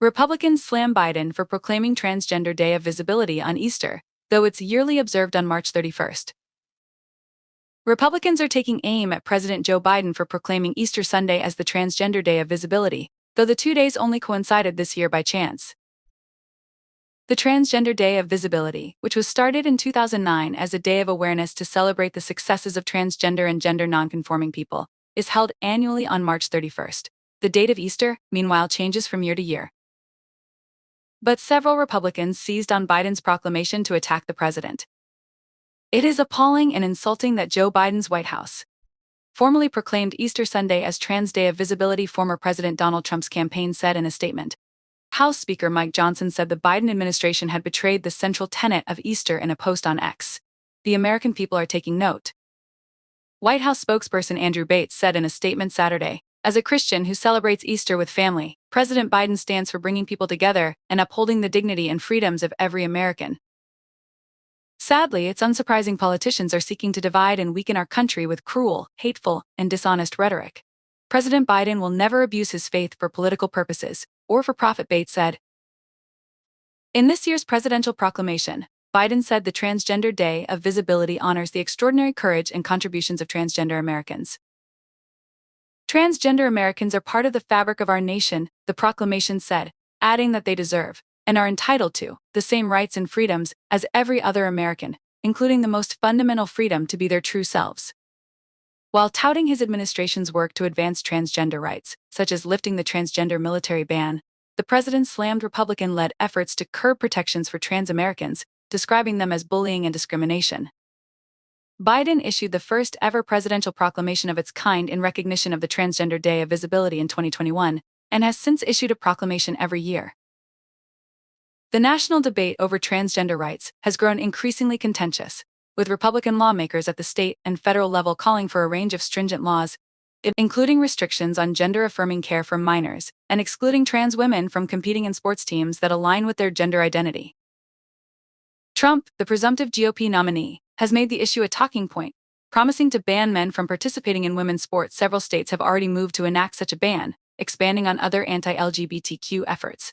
Republicans slam Biden for proclaiming Transgender Day of Visibility on Easter, though it's yearly observed on March 31st. Republicans are taking aim at President Joe Biden for proclaiming Easter Sunday as the Transgender Day of Visibility, though the 2 days only coincided this year by chance. The Transgender Day of Visibility, which was started in 2009 as a day of awareness to celebrate the successes of transgender and gender nonconforming people, is held annually on March 31st. The date of Easter, meanwhile, changes from year to year. But several Republicans seized on Biden's proclamation to attack the president. It is appalling and insulting that Joe Biden's White House formally proclaimed Easter Sunday as Trans Day of Visibility, former President Donald Trump's campaign said in a statement. House Speaker Mike Johnson said the Biden administration had betrayed the central tenet of Easter in a post on X. The American people are taking note. White House spokesperson Andrew Bates said in a statement Saturday, as a Christian who celebrates Easter with family, President Biden stands for bringing people together and upholding the dignity and freedoms of every American. Sadly, it's unsurprising politicians are seeking to divide and weaken our country with cruel, hateful, and dishonest rhetoric. President Biden will never abuse his faith for political purposes or for profit, Bates said. In this year's presidential proclamation, Biden said the Transgender Day of Visibility honors the extraordinary courage and contributions of transgender Americans. Transgender Americans are part of the fabric of our nation, the proclamation said, adding that they deserve, and are entitled to, the same rights and freedoms as every other American, including the most fundamental freedom to be their true selves. While touting his administration's work to advance transgender rights, such as lifting the transgender military ban, the president slammed Republican-led efforts to curb protections for trans Americans, describing them as bullying and discrimination. Biden issued the first ever presidential proclamation of its kind in recognition of the Transgender Day of Visibility in 2021, and has since issued a proclamation every year. The national debate over transgender rights has grown increasingly contentious, with Republican lawmakers at the state and federal level calling for a range of stringent laws, including restrictions on gender-affirming care for minors and excluding trans women from competing in sports teams that align with their gender identity. Trump, the presumptive GOP nominee, has made the issue a talking point, promising to ban men from participating in women's sports. Several states have already moved to enact such a ban, expanding on other anti-LGBTQ efforts.